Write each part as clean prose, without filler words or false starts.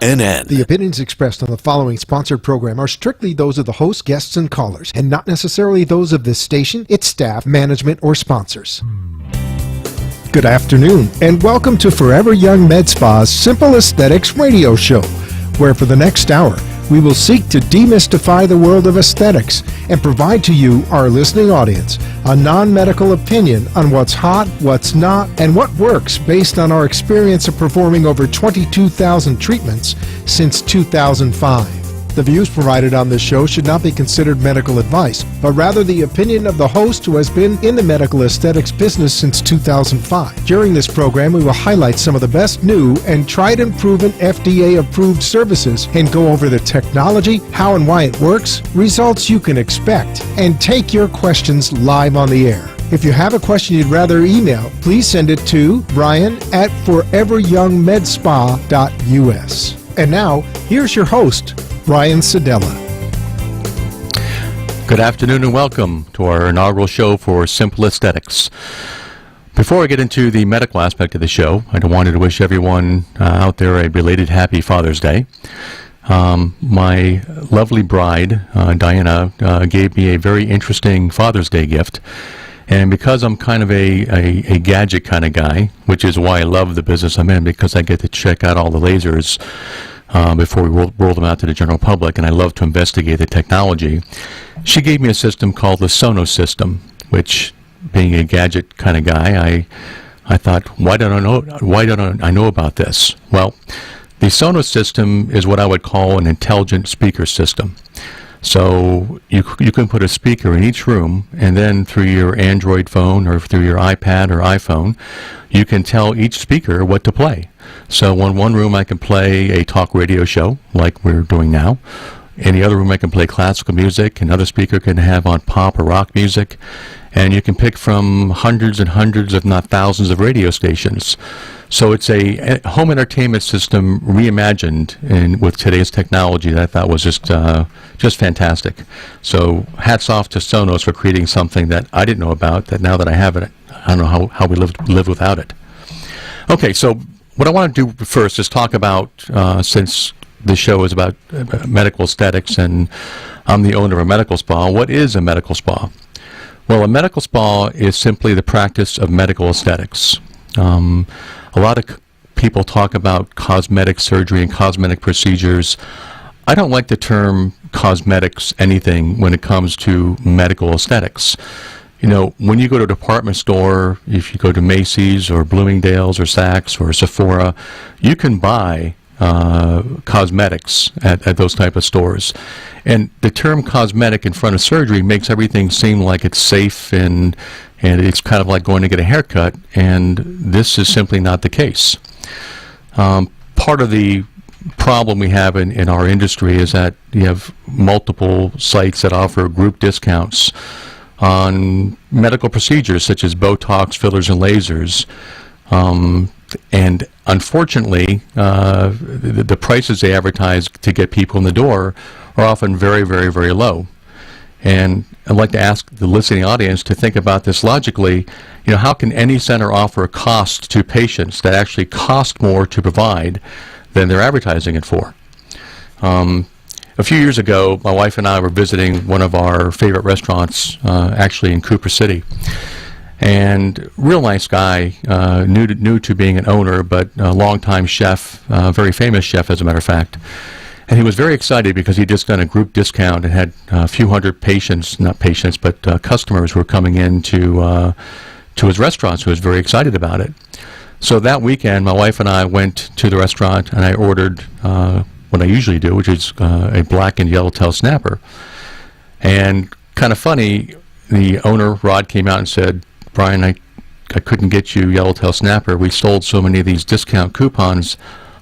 CNN. The opinions expressed on the following sponsored program are strictly those of the host, guests, and callers, and not necessarily those of this station, its staff, management, or sponsors. Good afternoon, and welcome to Forever Young Med Spa's Simple Aesthetics radio show, where for the next hour, we will seek to demystify the world of aesthetics and provide to you, our listening audience, a non-medical opinion on what's hot, what's not, and what works based on our experience of performing over 22,000 treatments since 2005. The views provided on this show should not be considered medical advice, but rather the opinion of the host who has been in the medical aesthetics business since 2005. During this program, we will highlight some of the best new and tried and proven FDA-approved services and go over the technology, how and why it works, results you can expect, and take your questions live on the air. If you have a question you'd rather email, please send it to brian@foreveryoungmedspa.us. And now, here's your host, Brian Sedella. Good afternoon and welcome to our inaugural show for Simple Aesthetics. Before I get into the medical aspect of the show, I wanted to wish everyone out there a belated Happy Father's Day. My lovely bride, Diana, gave me a very interesting Father's Day gift. And because I'm kind of a gadget kind of guy, which is why I love the business I'm in, because I get to check out all the lasers before we roll them out to the general public, and I love to investigate the technology. She gave me a system called the Sonos system, which, being a gadget kind of guy, I thought, why don't I know about this? Well, the Sonos system is what I would call an intelligent speaker system. So you can put a speaker in each room, and then through your Android phone or through your iPad or iPhone, you can tell each speaker what to play. So in one room I can play a talk radio show like we're doing now. In the other room I can play classical music. Another speaker can have on pop or rock music. And you can pick from hundreds and hundreds, if not thousands, of radio stations. So it's a home entertainment system reimagined with today's technology that I thought was just fantastic. So hats off to Sonos for creating something that I didn't know about, that now that I have it, I don't know how we live without it. Okay, so what I want to do first is talk about, since the show is about medical aesthetics and I'm the owner of a medical spa, what is a medical spa? Well, a medical spa is simply the practice of medical aesthetics. A lot of people talk about cosmetic surgery and cosmetic procedures. I don't like the term cosmetics anything when it comes to medical aesthetics. You know, when you go to a department store, if you go to Macy's or Bloomingdale's or Saks or Sephora, you can buy cosmetics at those type of stores. And the term cosmetic in front of surgery makes everything seem like it's safe and it's kind of like going to get a haircut, and this is simply not the case. Part of the problem we have in our industry is that you have multiple sites that offer group discounts on medical procedures such as Botox, fillers, and lasers. And unfortunately, the prices they advertise to get people in the door are often very, very, very low. And I'd like to ask the listening audience to think about this logically. You know, how can any center offer a cost to patients that actually cost more to provide than they're advertising it for? A few years ago, my wife and I were visiting one of our favorite restaurants, actually in Cooper City. And real nice guy, new to being an owner, but a longtime chef, very famous chef as a matter of fact. And he was very excited because he just done a group discount and had a few hundred patients, not patients, but customers who were coming in to his restaurant, so he was very excited about it. So that weekend, my wife and I went to the restaurant and I ordered what I usually do, which is a black and yellowtail snapper. And kind of funny, the owner, Rod, came out and said, Brian, I couldn't get you yellowtail snapper. We sold so many of these discount coupons,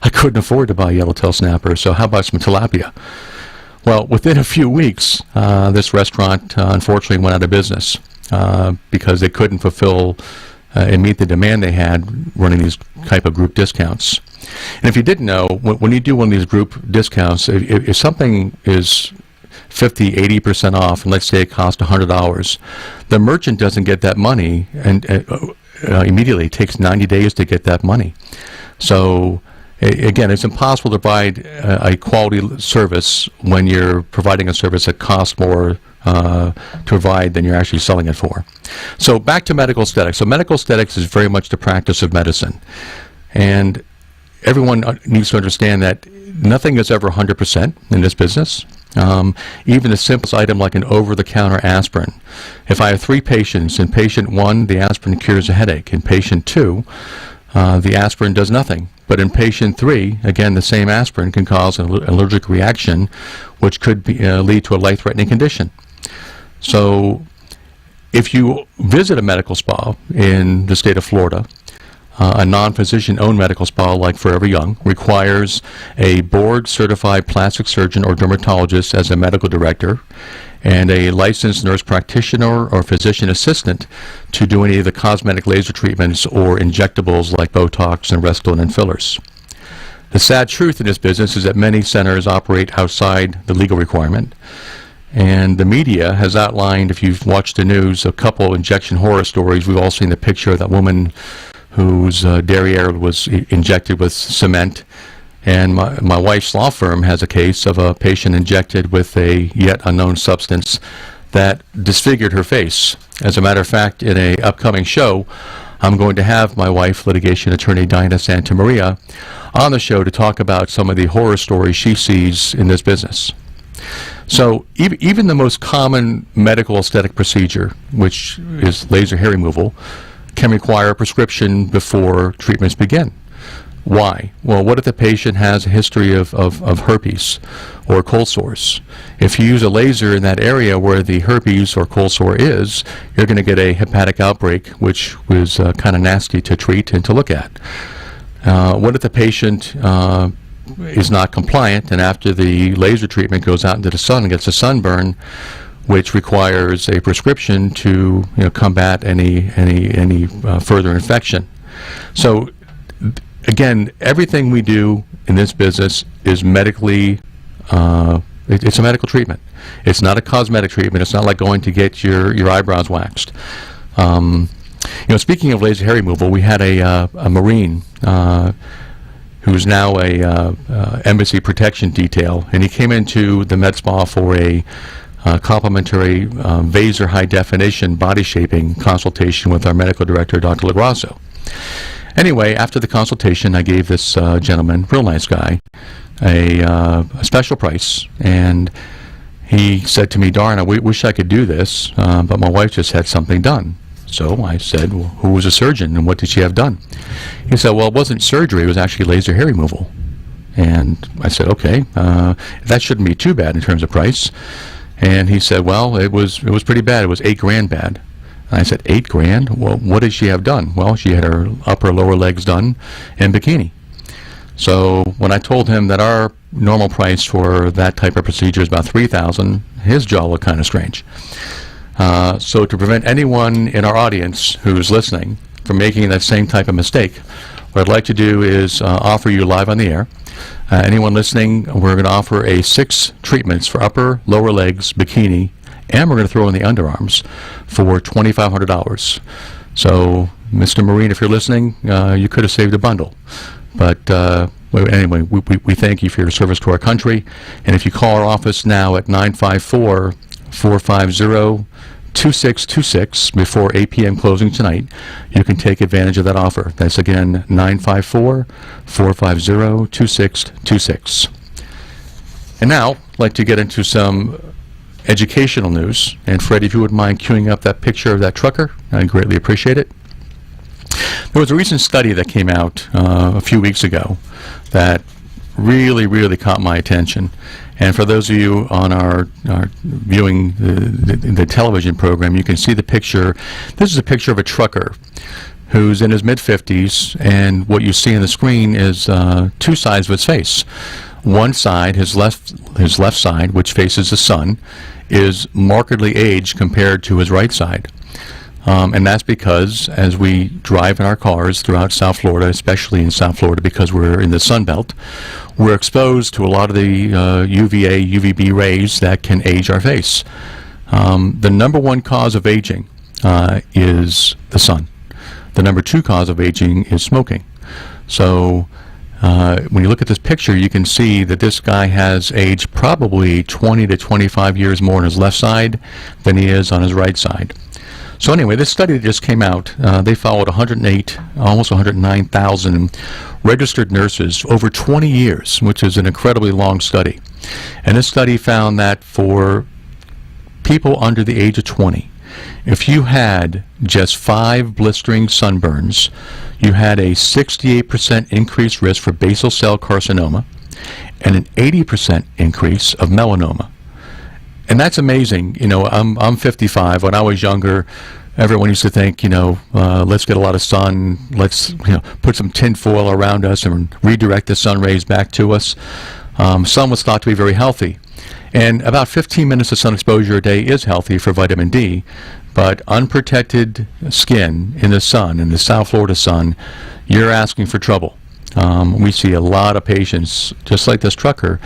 I couldn't afford to buy yellowtail snapper, so how about some tilapia? Well, within a few weeks, this restaurant unfortunately went out of business because they couldn't fulfill and meet the demand they had running these type of group discounts. And if you didn't know, when you do one of these group discounts, if something is 50, 80% off, and let's say it costs $100, the merchant doesn't get that money and immediately. It takes 90 days to get that money. So Again, it's impossible to provide a quality service when you're providing a service that costs more to provide than you're actually selling it for. So back to medical aesthetics. So medical aesthetics is very much the practice of medicine. And everyone needs to understand that nothing is ever 100% in this business. Even the simplest item like an over-the-counter aspirin. If I have 3 patients, in patient 1, the aspirin cures a headache. In patient 2, the aspirin does nothing. But in patient 3, again, the same aspirin can cause an allergic reaction, which could lead to a life-threatening condition. So if you visit a medical spa in the state of Florida, a non-physician-owned medical spa like Forever Young requires a board-certified plastic surgeon or dermatologist as a medical director and a licensed nurse practitioner or physician assistant to do any of the cosmetic laser treatments or injectables like Botox and Restylane and fillers. The sad truth in this business is that many centers operate outside the legal requirement. And the media has outlined, if you've watched the news, a couple injection horror stories. We've all seen the picture of that woman whose derriere was injected with cement. And my wife's law firm has a case of a patient injected with a yet unknown substance that disfigured her face. As a matter of fact, in an upcoming show, I'm going to have my wife, litigation attorney Diana Santamaria, on the show to talk about some of the horror stories she sees in this business. So even the most common medical aesthetic procedure, which is laser hair removal, can require a prescription before treatments begin. Why? Well, what if the patient has a history of herpes or cold sores? If you use a laser in that area where the herpes or cold sore is, you're going to get a hepatic outbreak, which was kind of nasty to treat and to look at. What if the patient is not compliant, and after the laser treatment goes out into the sun and gets a sunburn, which requires a prescription to combat any further infection? So again, everything we do in this business is medically, it's a medical treatment. It's not a cosmetic treatment. It's not like going to get your eyebrows waxed. Speaking of laser hair removal, we had a Marine who's now a embassy protection detail, and he came into the med spa for a complimentary Vaser high definition body shaping consultation with our medical director, Dr. LaGrasso. Anyway, after the consultation, I gave this gentleman, real nice guy, a special price, and he said to me, "Darn, I wish I could do this, but my wife just had something done." So I said, "Well, who was a surgeon and what did she have done?" He said, "Well, it wasn't surgery, it was actually laser hair removal." And I said, "Okay, that shouldn't be too bad in terms of price." And he said, "Well, it was pretty bad. It was $8,000 bad." And I said, $8,000? Well, what did she have done? Well, she had her upper lower legs done in bikini. So when I told him that our normal price for that type of procedure is about $3,000, his jaw looked kind of strange. So to prevent anyone in our audience who's listening from making that same type of mistake, what I'd like to do is offer you live on the air. Anyone listening, we're going to offer 6 treatments for upper, lower legs, bikini, and we're going to throw in the underarms for $2,500. So, Mr. Marine, if you're listening, you could have saved a bundle. But anyway, we thank you for your service to our country. And if you call our office now at 954-450-2626 before 8 p.m. closing tonight, you can take advantage of that offer. That's again 954-450-2626. And now, I'd like to get into some educational news. And Fred, if you wouldn't mind queuing up that picture of that trucker, I'd greatly appreciate it. There was a recent study that came out a few weeks ago that really caught my attention. And for those of you on our viewing the television program, you can see the picture. This is a picture of a trucker who's in his mid-50s, and what you see on the screen is 2 sides of his face. One side, his left side, which faces the sun, is markedly aged compared to his right side. And that's because as we drive in our cars throughout South Florida, especially in South Florida because we're in the Sun Belt, we're exposed to a lot of the UVA, UVB rays that can age our face. The number 1 cause of aging is the sun. The number 2 cause of aging is smoking. So When you look at this picture, you can see that this guy has aged probably 20 to 25 years more on his left side than he is on his right side. So anyway, this study that just came out, they followed 108, almost 109,000 registered nurses over 20 years, which is an incredibly long study. And this study found that for people under the age of 20, if you had just 5 blistering sunburns, you had a 68% increased risk for basal cell carcinoma and an 80% increase of melanoma. And that's amazing. You know, I'm 55. When I was younger, everyone used to think, let's get a lot of sun, let's put some tin foil around us and redirect the sun rays back to us. Sun was thought to be very healthy. And about 15 minutes of sun exposure a day is healthy for vitamin D, but unprotected skin in the sun, in the South Florida sun, you're asking for trouble. We see a lot of patients, just like this trucker,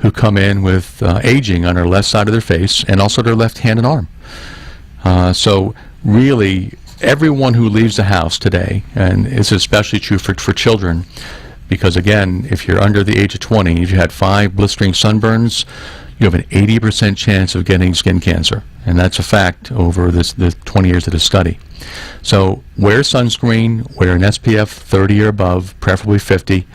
who come in with aging on their left side of their face and also their left hand and arm. So really, everyone who leaves the house today, and it's especially true for children, because again, if you're under the age of 20, if you had 5 blistering sunburns, you have an 80% chance of getting skin cancer. And that's a fact over the 20 years of this study. So wear sunscreen, wear an SPF 30 or above, preferably 50,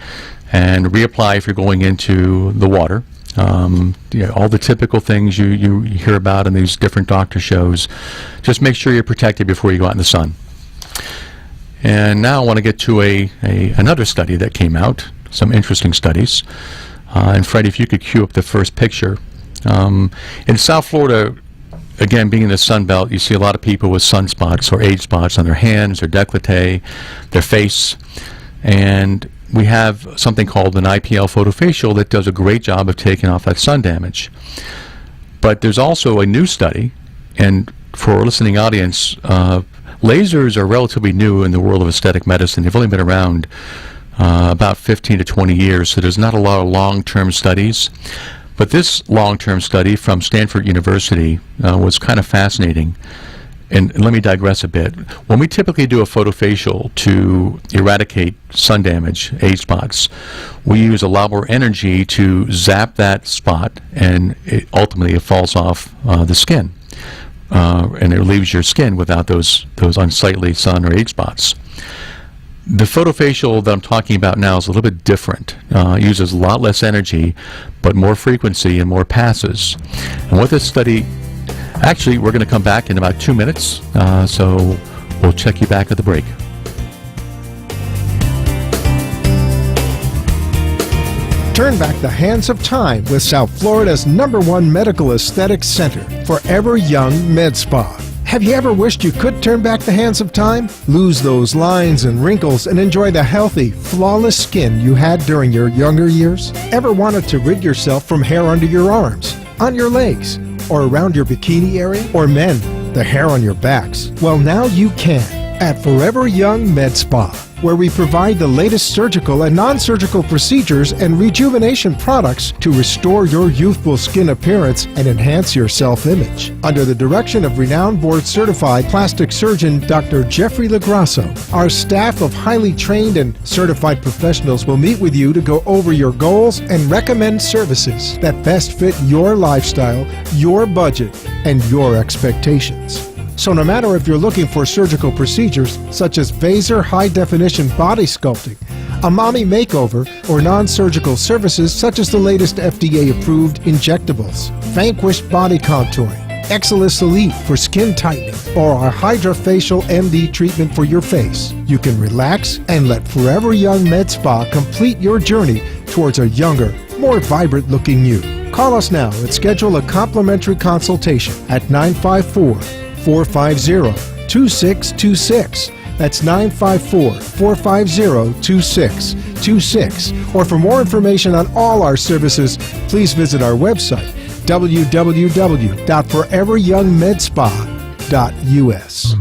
and reapply if you're going into the water. All the typical things you hear about in these different doctor shows. Just make sure you're protected before you go out in the sun. And now I want to get to another study that came out, some interesting studies. And Fred, if you could cue up the first picture. In South Florida, again, being in the Sun Belt, you see a lot of people with sunspots or age spots on their hands, their décolleté, their face. And we have something called an IPL photofacial that does a great job of taking off that sun damage. But there's also a new study, and for our listening audience, lasers are relatively new in the world of aesthetic medicine. They've only been around about 15 to 20 years, so there's not a lot of long-term studies. But this long-term study from Stanford University was kind of fascinating. And let me digress a bit. When we typically do a photofacial to eradicate sun damage, age spots, we use a lot more energy to zap that spot, and ultimately it falls off the skin. And it leaves your skin without those unsightly sun or age spots. The photofacial that I'm talking about now is a little bit different. It uses a lot less energy, but more frequency and more passes. And with this study, actually, we're going to come back in about 2 minutes, so we'll check you back at the break. Turn back the hands of time with South Florida's #1 medical aesthetics center, Forever Young Med Spa. Have you ever wished you could turn back the hands of time? Lose those lines and wrinkles and enjoy the healthy, flawless skin you had during your younger years? Ever wanted to rid yourself from hair under your arms, on your legs, or around your bikini area? Or men, the hair on your backs? Well, now you can at Forever Young Med Spa, where we provide the latest surgical and non-surgical procedures and rejuvenation products to restore your youthful skin appearance and enhance your self-image. Under the direction of renowned board-certified plastic surgeon Dr. Jeffrey Lagrasso, our staff of highly trained and certified professionals will meet with you to go over your goals and recommend services that best fit your lifestyle, your budget, and your expectations. So no matter if you're looking for surgical procedures such as Vaser high-definition body sculpting, a mommy makeover, or non-surgical services such as the latest FDA-approved injectables, Vanquish body contouring, Exilis Elite for skin tightening, or our HydraFacial MD treatment for your face, you can relax and let Forever Young Med Spa complete your journey towards a younger, more vibrant-looking you. Call us now and schedule a complimentary consultation at 954-450-2626. That's 954-450-2626. Or for more information on all our services, please visit our website, www.foreveryoungmedspa.us.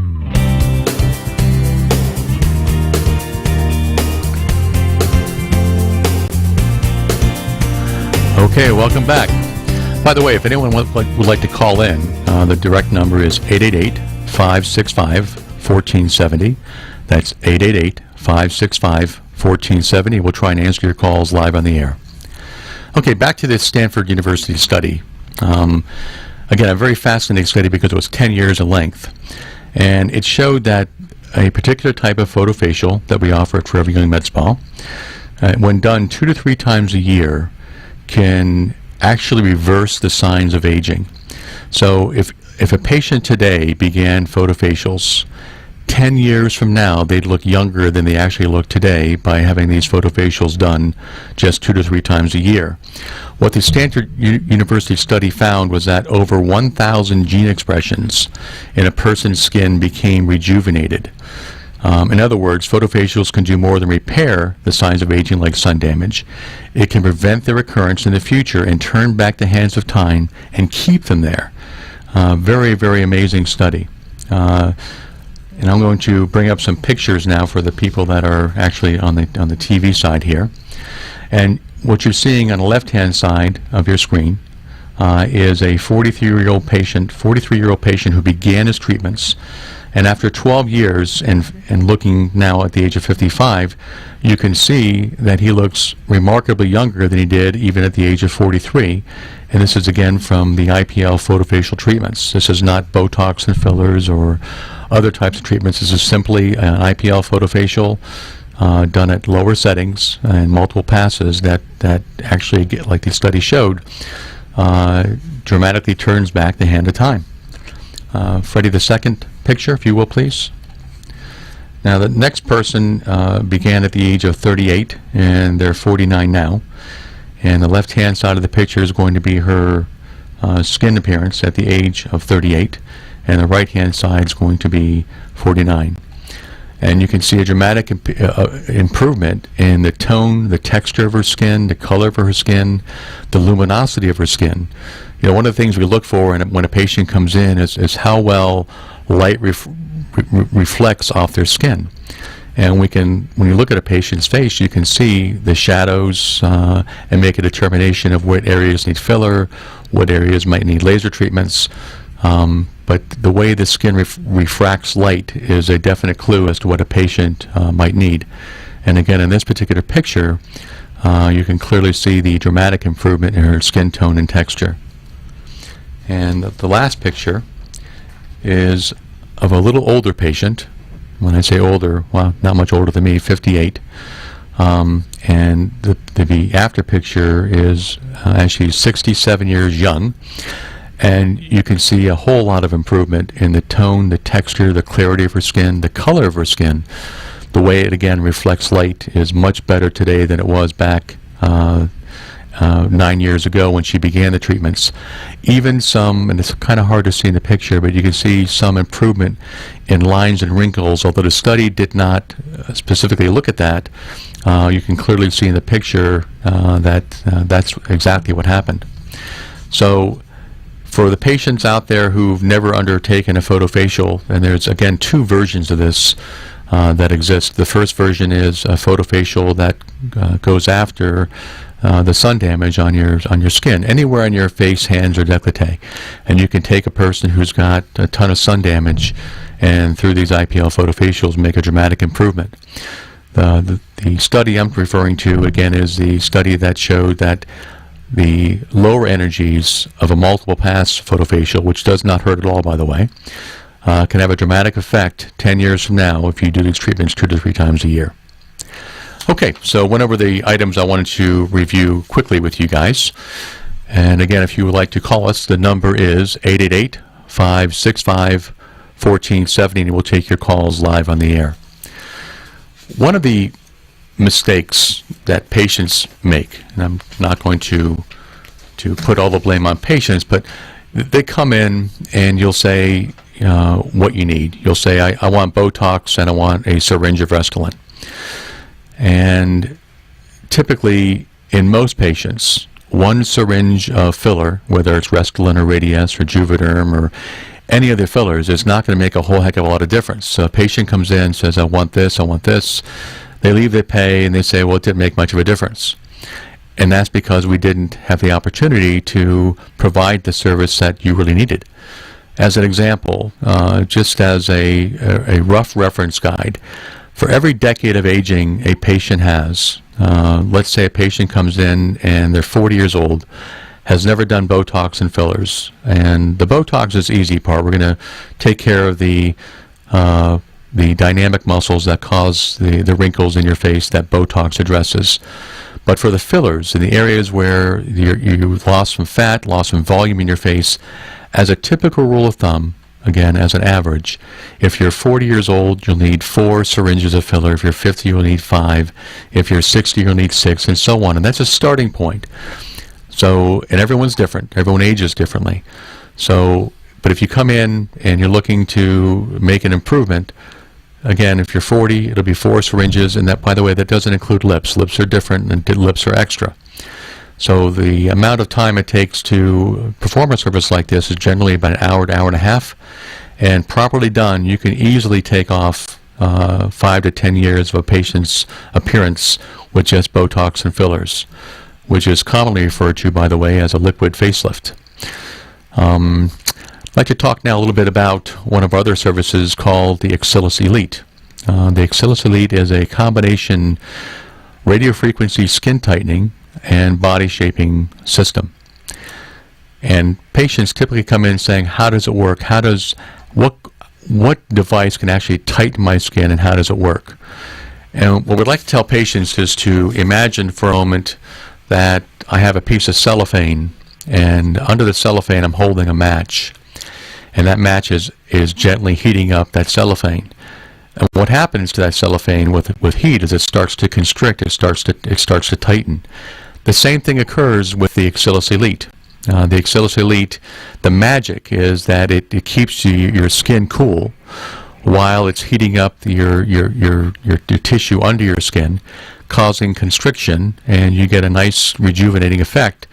Okay, welcome back. By the way, if anyone would like to call in, the direct number is 888-565-1470. That's 888-565-1470. 1470. We'll try and answer your calls live on the air. Okay, back to this Stanford University study. Again, a very fascinating study because it was 10 years in length. And it showed that a particular type of photofacial that we offer at Forever Young Med Spa, when done 2 to 3 times a year, can actually reverse the signs of aging. So if a patient today began photofacials, 10 years from now, they'd look younger than they actually look today by having these photofacials done just 2 to 3 times a year. What the Stanford University study found was that over 1,000 gene expressions in a person's skin became rejuvenated. In other words, photofacials can do more than repair the signs of aging like sun damage. It can prevent their recurrence in the future and turn back the hands of time and keep them there. Very, very amazing study. And I'm going to bring up some pictures now for the people that are actually on the TV side here. And what you're seeing on the left-hand side of your screen is a 43-year-old patient who began his treatments. And after 12 years and looking now at the age of 55, you can see that he looks remarkably younger than he did even at the age of 43. And this is again from the IPL photofacial treatments. This is not Botox and fillers or other types of treatments. This is simply an IPL photofacial done at lower settings and multiple passes that actually, like the study showed, dramatically turns back the hand of time. Freddie, the second picture, if you will, please. Now, the next person began at the age of 38, and they're 49 now. And the left-hand side of the picture is going to be her skin appearance at the age of 38, and the right-hand side is going to be 49. And you can see a dramatic improvement in the tone, the texture of her skin, the color of her skin, the luminosity of her skin. You know, one of the things we look for when a patient comes in is how well light reflects off their skin. And when you look at a patient's face, you can see the shadows and make a determination of what areas need filler, what areas might need laser treatments. But the way the skin refracts light is a definite clue as to what a patient might need. And again, in this particular picture, you can clearly see the dramatic improvement in her skin tone and texture. And the last picture is of a little older patient. When I say older, well, not much older than me, 58. And the after picture is actually 67 years young. And you can see a whole lot of improvement in the tone, the texture, the clarity of her skin, the color of her skin. The way it, again, reflects light is much better today than it was back 9 years ago when she began the treatments. Even some, and it's kind of hard to see in the picture, but you can see some improvement in lines and wrinkles. Although the study did not specifically look at that, you can clearly see in the picture that that's exactly what happened. So for the patients out there who've never undertaken a photofacial, and there's again 2 versions of this that exist. The first version is a photofacial that goes after the sun damage on your skin, anywhere on your face, hands, or décolleté. And you can take a person who's got a ton of sun damage and through these IPL photofacials make a dramatic improvement. The study I'm referring to, again, is the study that showed that the lower energies of a multiple pass photofacial, which does not hurt at all, by the way, can have a dramatic effect 10 years from now if you do these treatments 2 to 3 times a year. Okay, so went over the items I wanted to review quickly with you guys. And again, if you would like to call us, the number is 888-565-1470, and we'll take your calls live on the air. One of the mistakes that patients make, and I'm not going to put all the blame on patients, but they come in and you'll say what you need. You'll say, I want Botox and I want a syringe of Restylane. And typically, in most patients, 1 syringe of filler, whether it's Restylane or Radiesse or Juvederm or any of the fillers, is not going to make a whole heck of a lot of difference. So a patient comes in and says, I want this, I want this. They leave, they pay, and they say, well, it didn't make much of a difference. And that's because we didn't have the opportunity to provide the service that you really needed. As an example, just as a rough reference guide, For every decade of aging a patient has, let's say a patient comes in and they're 40 years old, has never done Botox and fillers. And the Botox is the easy part. We're going to take care of the dynamic muscles that cause the wrinkles in your face that Botox addresses. But for the fillers, in the areas where you lost some fat, lost some volume in your face, as a typical rule of thumb, again, as an average, if you're 40 years old, you'll need 4 syringes of filler. If you're 50, you'll need 5. If you're 60, you'll need 6, and so on. And that's a starting point. So, and everyone's different. Everyone ages differently. So, but if you come in and you're looking to make an improvement, again, if you're 40, it'll be 4 syringes, and that, by the way, that doesn't include lips. Lips are different, and lips are extra. So the amount of time it takes to perform a service like this is generally about an hour to hour and a half, and properly done, you can easily take off 5 to 10 years of a patient's appearance with just Botox and fillers, which is commonly referred to, by the way, as a liquid facelift. I'd like to talk now a little bit about one of our other services called the Axillus Elite. The Axillus Elite is a combination radiofrequency skin tightening and body shaping system. And patients typically come in saying, how does it work? What device can actually tighten my skin, and how does it work? And what we'd like to tell patients is to imagine for a moment that I have a piece of cellophane, and under the cellophane I'm holding a match. And that match is gently heating up that cellophane. And what happens to that cellophane with heat is it starts to constrict, it starts to tighten. The same thing occurs with the Axillus Elite. The Axillus Elite, the magic is that it keeps your skin cool while it's heating up your tissue under your skin, causing constriction, and you get a nice rejuvenating effect.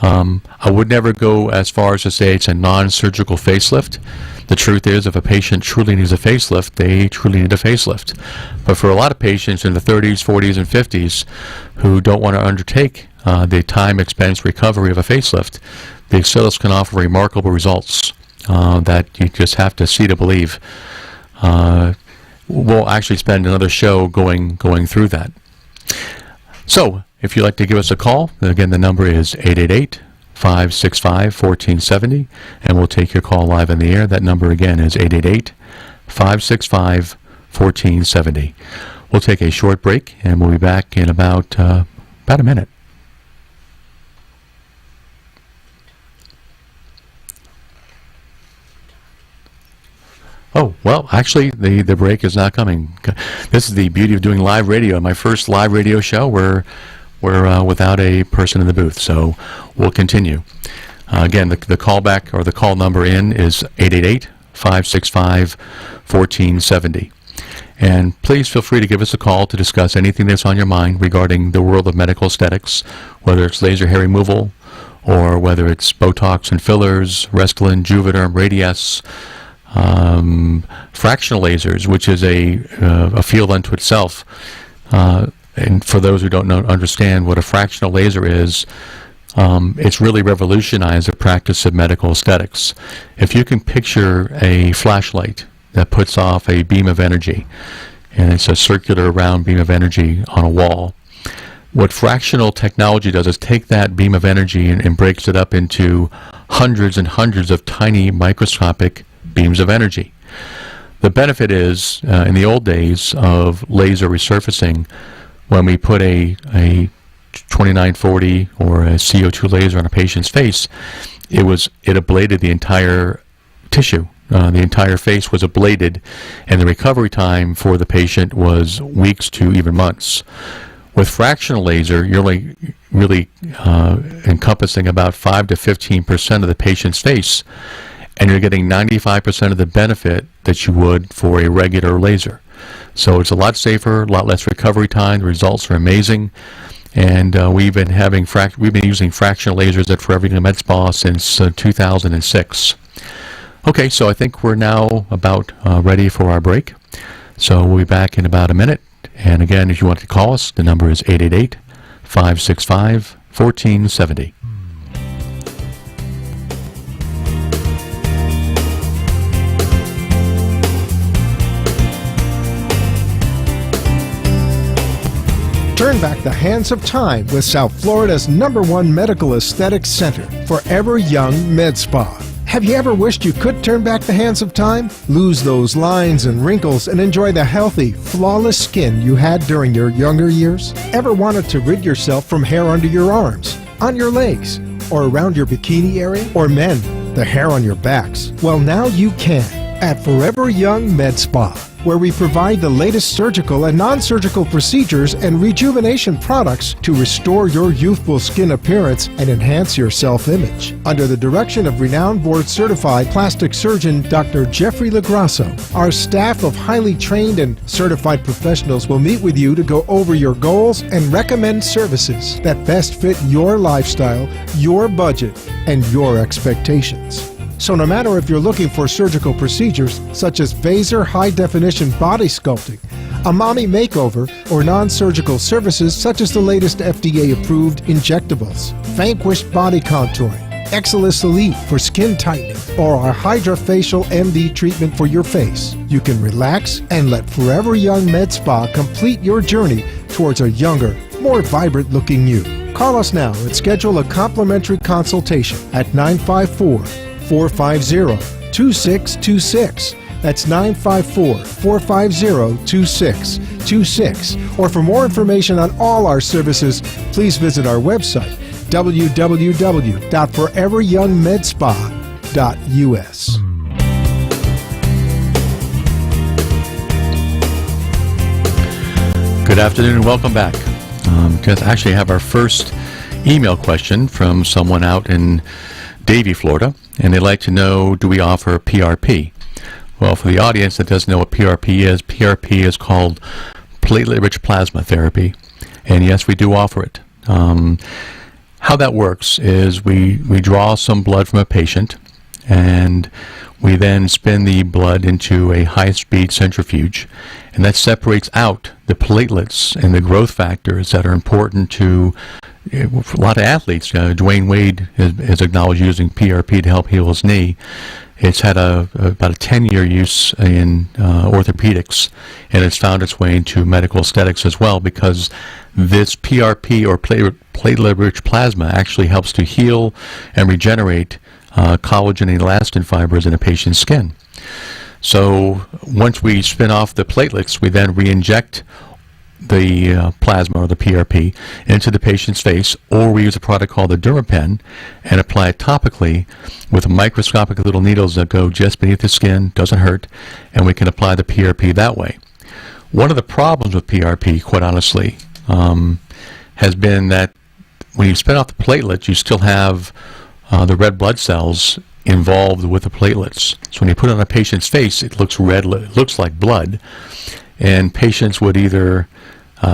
I would never go as far as to say it's a non-surgical facelift. The truth is, if a patient truly needs a facelift, they truly need a facelift. But for a lot of patients in the 30s, 40s, and 50s who don't want to undertake the time, expense, recovery of a facelift, the Axillus can offer remarkable results that you just have to see to believe. We'll actually spend another show going through that. So, if you'd like to give us a call, again, the number is 888-565-1470, and we'll take your call live in the air. That number again is 888-565-1470. We'll take a short break, and we'll be back in about a minute. Oh, well, actually, the break is not coming. This is the beauty of doing live radio. My first live radio show, we're without a person in the booth, so we'll continue. Again, the callback or the call number in is 888-565-1470. And please feel free to give us a call to discuss anything that's on your mind regarding the world of medical aesthetics, whether it's laser hair removal or whether it's Botox and fillers, Restylane, Juvederm, Radiesse, fractional lasers, which is a field unto itself. And for those who don't understand what a fractional laser is, it's really revolutionized the practice of medical aesthetics. If you can picture a flashlight that puts off a beam of energy, and it's a circular round beam of energy on a wall, what fractional technology does is take that beam of energy and breaks it up into hundreds and hundreds of tiny microscopic beams of energy. The benefit is, in the old days of laser resurfacing, when we put a 2940 or a CO2 laser on a patient's face, it ablated the entire tissue. The entire face was ablated, and the recovery time for the patient was weeks to even months. With fractional laser, you're really encompassing about 5 to 15% of the patient's face, and you're getting 95% of the benefit that you would for a regular laser. So it's a lot safer, a lot less recovery time. The results are amazing, and we've been using fractional lasers at Forever Young Med Spa since 2006. Okay, so I think we're now about ready for our break. So we'll be back in about a minute. And again, if you want to call us, the number is 888-565-1470. Turn back the hands of time with South Florida's #1 medical aesthetics center, Forever Young Med Spa. Have you ever wished you could turn back the hands of time? Lose those lines and wrinkles and enjoy the healthy, flawless skin you had during your younger years? Ever wanted to rid yourself from hair under your arms, on your legs, or around your bikini area? Or men, the hair on your backs? Well, now you can at Forever Young Med Spa, where we provide the latest surgical and non-surgical procedures and rejuvenation products to restore your youthful skin appearance and enhance your self-image. Under the direction of renowned board-certified plastic surgeon Dr. Jeffrey Lagrasso, our staff of highly trained and certified professionals will meet with you to go over your goals and recommend services that best fit your lifestyle, your budget, and your expectations. So no matter if you're looking for surgical procedures such as Vaser high-definition body sculpting, a mommy makeover, or non-surgical services such as the latest FDA-approved injectables, Vanquish body contouring, Exilis Elite for skin tightening, or our Hydrafacial MD treatment for your face, you can relax and let Forever Young Med Spa complete your journey towards a younger, more vibrant-looking you. Call us now and schedule a complimentary consultation at 954-450-2626. That's 954-450-2626. Or for more information on all our services, please visit our website, www.foreveryoungmedspa.us. Good afternoon and welcome back. Actually have our first email question from someone out in Davie, Florida, and they'd like to know, do we offer PRP? Well, for the audience that doesn't know what PRP is called platelet-rich plasma therapy, and yes, we do offer it. How that works is we draw some blood from a patient, and we then spin the blood into a high-speed centrifuge, and that separates out the platelets and the growth factors that are important to a lot of athletes. Dwayne Wade has acknowledged using PRP to help heal his knee. It's had about a 10-year use in orthopedics, and it's found its way into medical aesthetics as well, because this PRP, or platelet-rich plasma, actually helps to heal and regenerate collagen and elastin fibers in a patient's skin. So once we spin off the platelets, we then re-inject the plasma, or the PRP, into the patient's face, or we use a product called the Dermapen and apply it topically with microscopic little needles that go just beneath the skin, doesn't hurt, and we can apply the PRP that way. One of the problems with PRP, quite honestly, has been that when you spin off the platelets, you still have the red blood cells involved with the platelets. So when you put it on a patient's face, it looks red, it looks like blood, and patients would either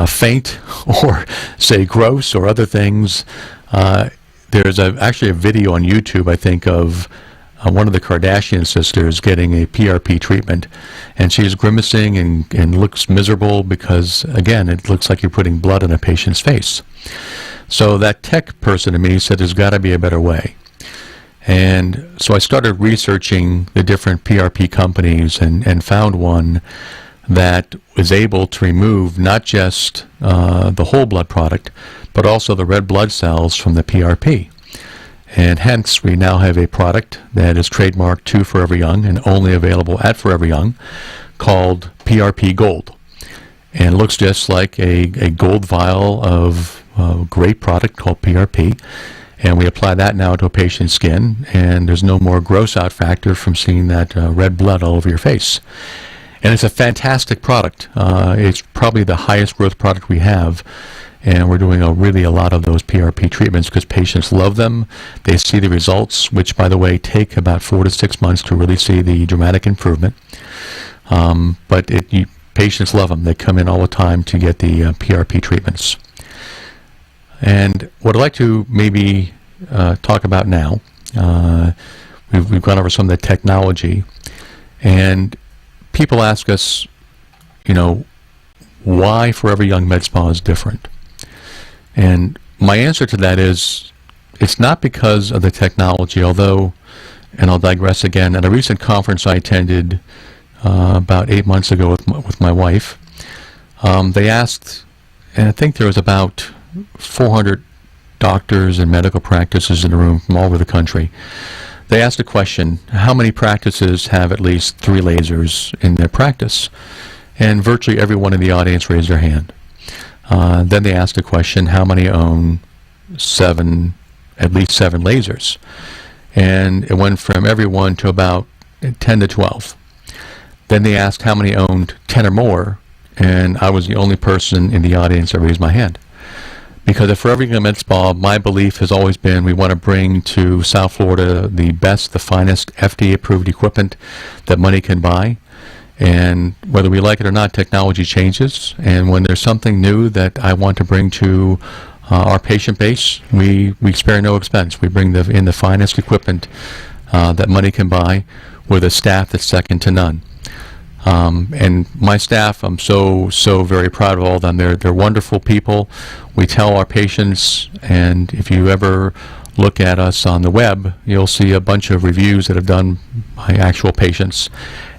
faint or say gross or other things. There's actually a video on YouTube, I think, of one of the Kardashian sisters getting a PRP treatment, and she's grimacing and looks miserable because, again, it looks like you're putting blood on a patient's face. So that tech person to me said there's got to be a better way. And so I started researching the different PRP companies and found one that was able to remove not just the whole blood product, but also the red blood cells from the PRP. And hence, we now have a product that is trademarked to Forever Young and only available at Forever Young, called PRP Gold. And it looks just like a gold vial of a great product called PRP. And we apply that now to a patient's skin, and there's no more gross out factor from seeing that red blood all over your face. And it's a fantastic product. It's probably the highest growth product we have, and we're doing really a lot of those PRP treatments because patients love them. They see the results, which, by the way, take about 4 to 6 months to really see the dramatic improvement. But patients love them. They come in all the time to get the PRP treatments. And what I'd like to maybe talk about now, we've gone over some of the technology, and people ask us, why Forever Young Med Spa is different. And my answer to that is, it's not because of the technology, although, and I'll digress again, at a recent conference I attended about 8 months ago with my wife, they asked, and I think there was about 400 doctors and medical practices in the room from all over the country. They asked a question: how many practices have at least 3 lasers in their practice? And virtually everyone in the audience raised their hand. Then they asked a question: how many own at least 7 lasers? And it went from everyone to about 10 to 12. Then they asked how many owned 10 or more, and I was the only person in the audience that raised my hand. Because at Forever Young Med Spa, my belief has always been we want to bring to South Florida the best, the finest FDA-approved equipment that money can buy. And whether we like it or not, technology changes. And when there's something new that I want to bring to our patient base, we spare no expense. We bring in the finest equipment that money can buy with a staff that's second to none. And my staff, I'm so very proud of all of them. They're wonderful people. We tell our patients, and if you ever look at us on the web, you'll see a bunch of reviews that have done by actual patients.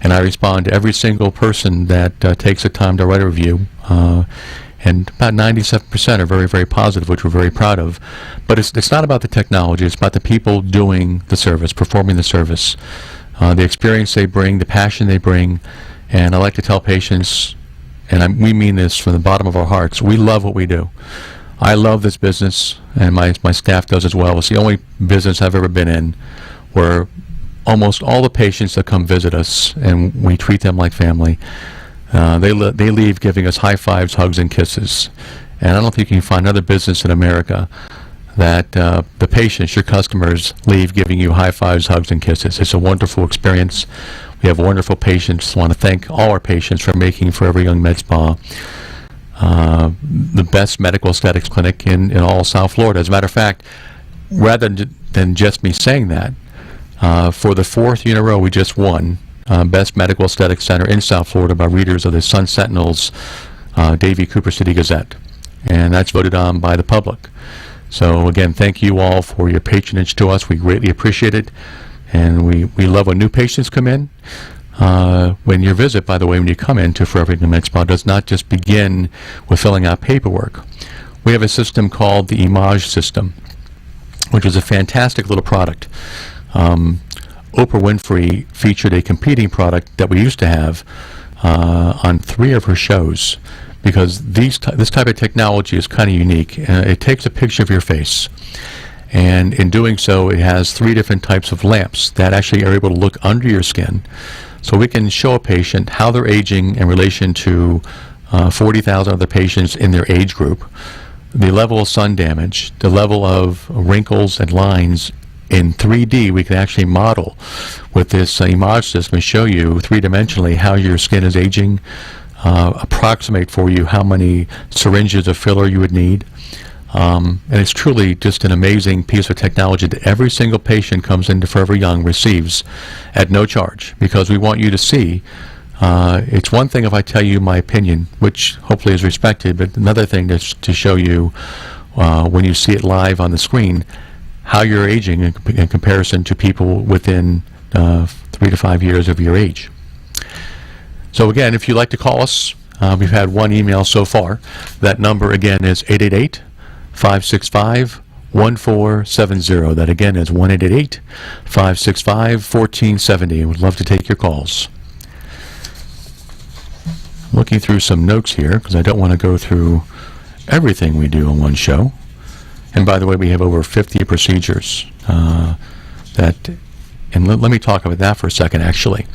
And I respond to every single person that takes the time to write a review. And about 97% are very, very positive, which we're very proud of. But it's not about the technology. It's about the people doing the service, performing the service, the experience they bring, the passion they bring. And I like to tell patients, and we mean this from the bottom of our hearts, we love what we do. I love this business, and my staff does as well. It's the only business I've ever been in where almost all the patients that come visit us, and we treat them like family, they leave giving us high fives, hugs, and kisses. And I don't think you can find another business in America that the patients, your customers, leave giving you high fives, hugs, and kisses. It's a wonderful experience. We have wonderful patients. I want to thank all our patients for making Forever Young Med Spa the best medical aesthetics clinic in all South Florida. As a matter of fact, rather than just me saying that, for the 4th year in a row, we just won Best Medical Aesthetics Center in South Florida by readers of the Sun Sentinel's Davie Cooper City Gazette. And that's voted on by the public. So again, thank you all for your patronage to us. We greatly appreciate it. And we love when new patients come in. When your visit, by the way, when you come into Forever Young Med Spa, does not just begin with filling out paperwork. We have a system called the Image system, which is a fantastic little product. Oprah Winfrey featured a competing product that we used to have on 3 of her shows, because this type of technology is kind of unique. It takes a picture of your face, and in doing so, it has 3 different types of lamps that actually are able to look under your skin, so we can show a patient how they're aging in relation to 40,000 other patients in their age group, the level of sun damage, the level of wrinkles and lines. In 3D, we can actually model with this Image system and show you 3-dimensionally how your skin is aging, approximate for you how many syringes of filler you would need. And it's truly just an amazing piece of technology that every single patient comes into Forever Young receives at no charge, because we want you to see. It's one thing if I tell you my opinion, which hopefully is respected, but another thing is to show you when you see it live on the screen how you're aging in comparison to people within 3 to 5 years of your age. So again, if you'd like to call us, we've had 1 email so far. That number again is 888-565-1470. That again is 1-888-565-1470. We'd love to take your calls. Looking through some notes here, because I don't want to go through everything we do on one show. And by the way, we have over 50 procedures and let me talk about that for a second, actually.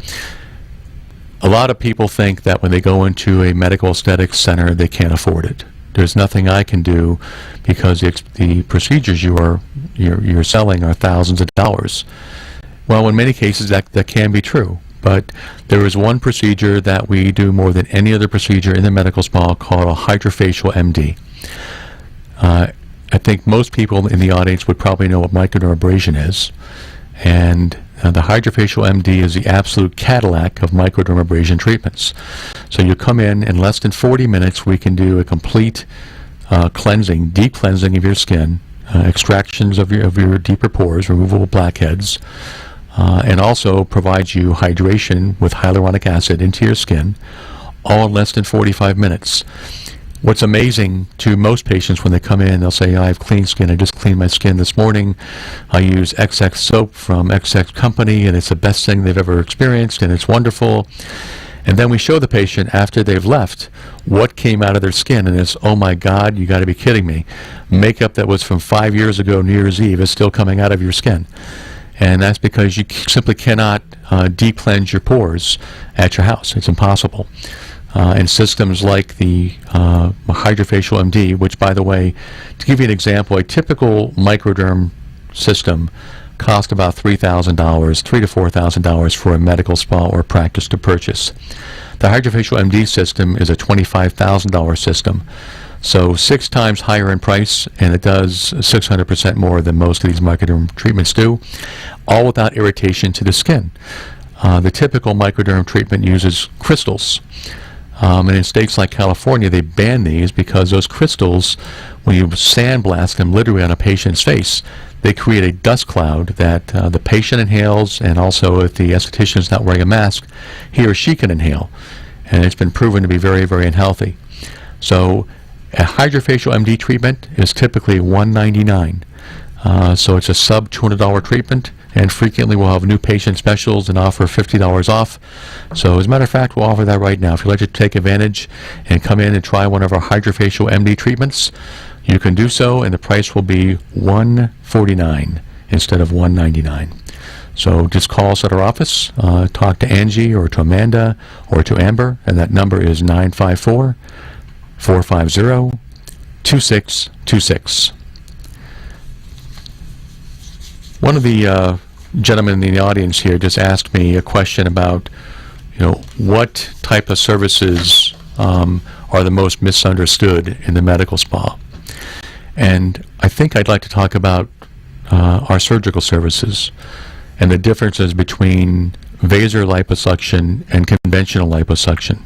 A lot of people think that when they go into a medical aesthetics center, they can't afford it. There's nothing I can do because the procedures you're selling are thousands of dollars. Well, in many cases, that can be true. But there is one procedure that we do more than any other procedure in the medical spa called a Hydrofacial MD. I think most people in the audience would probably know what microdermabrasion is. And the Hydrofacial MD is the absolute Cadillac of microdermabrasion treatments. So you come in less than 40 minutes, we can do a complete cleansing, deep cleansing of your skin, extractions of your deeper pores, removal of blackheads, and also provides you hydration with hyaluronic acid into your skin, all in less than 45 minutes. What's amazing to most patients when they come in, they'll say, I have clean skin. I just cleaned my skin this morning. I use XX soap from XX company, and it's the best thing they've ever experienced, and it's wonderful. And then we show the patient after they've left what came out of their skin, and it's, oh my God, you got to be kidding me. Makeup that was from 5 years ago, New Year's Eve, is still coming out of your skin. And that's because you simply cannot deep cleanse your pores at your house. It's impossible. And systems like the Hydrofacial MD, which, by the way, to give you an example, a typical microderm system costs about $3,000, $3,000 to $4,000 for a medical spa or practice to purchase. The Hydrofacial MD system is a $25,000 system, so 6 times higher in price, and it does 600% more than most of these microderm treatments do, all without irritation to the skin. The typical microderm treatment uses crystals. And in states like California, they ban these because those crystals, when you sandblast them literally on a patient's face, they create a dust cloud that the patient inhales, and also if the esthetician is not wearing a mask, he or she can inhale. And it's been proven to be very, very unhealthy. So a Hydrofacial MD treatment is typically $199. So it's a sub $200 treatment, and frequently we'll have new patient specials and offer $50 off. So as a matter of fact, we'll offer that right now. If you'd like to take advantage and come in and try one of our Hydrofacial MD treatments, you can do so, and the price will be $149 instead of $199. So just call us at our office, talk to Angie or to Amanda or to Amber, and that number is 954-450-2626. One of the gentlemen in the audience here just asked me a question about, what type of services are the most misunderstood in the medical spa. And I think I'd like to talk about our surgical services and the differences between Vaser liposuction and conventional liposuction.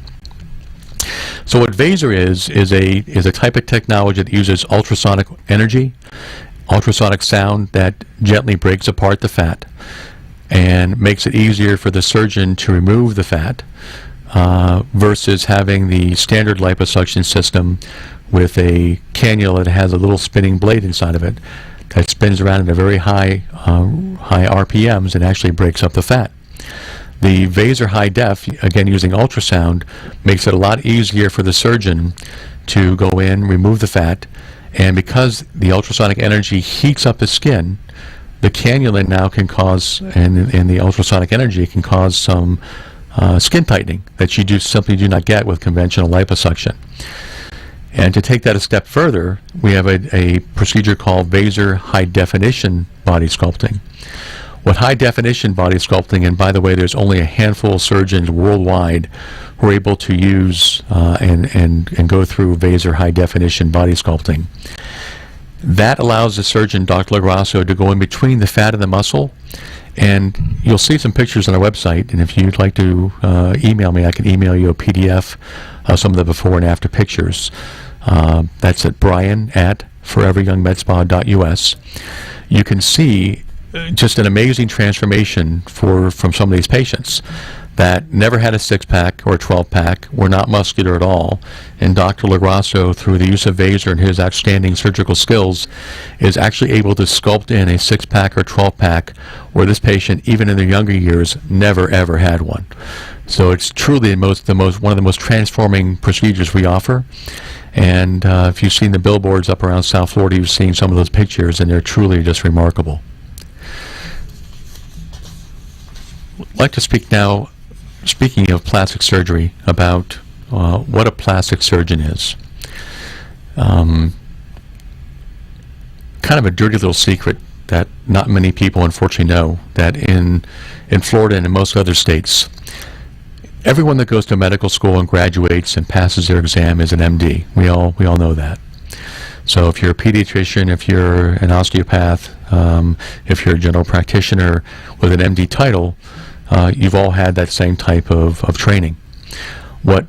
So what Vaser is a type of technology that uses ultrasonic energy, ultrasonic sound that gently breaks apart the fat and makes it easier for the surgeon to remove the fat versus having the standard liposuction system with a cannula that has a little spinning blade inside of it that spins around at a very high RPMs and actually breaks up the fat. The Vaser High Def, again using ultrasound, makes it a lot easier for the surgeon to go in, remove the fat, and because the ultrasonic energy heats up the skin, the cannula now can cause, and the ultrasonic energy can cause some skin tightening that you simply do not get with conventional liposuction. And to take that a step further, we have a procedure called Vaser High Definition Body Sculpting. What high definition body sculpting, and by the way, there's only a handful of surgeons worldwide who are able to use and go through Vaser High Definition Body Sculpting. That allows the surgeon, Dr. LaGrasso, to go in between the fat and the muscle. And you'll see some pictures on our website, and if you'd like to email me, I can email you a PDF of some of the before and after pictures. That's at brian@foreveryoungmedspa.us. You can see just an amazing transformation from some of these patients that never had a 6-pack or a 12-pack, were not muscular at all, and Dr. LaGrasso, through the use of Vaser and his outstanding surgical skills, is actually able to sculpt in a 6-pack or 12-pack where this patient, even in their younger years, never ever had one. So it's truly one of the most transforming procedures we offer. And if you've seen the billboards up around South Florida, you've seen some of those pictures, and they're truly just remarkable. I'd like to speak now, speaking of plastic surgery, about what a plastic surgeon is. Kind of a dirty little secret that not many people unfortunately know, that in Florida and in most other states, everyone that goes to medical school and graduates and passes their exam is an MD. We all know that. So if you're a pediatrician, if you're an osteopath, if you're a general practitioner with an MD title, you've all had that same type of training. What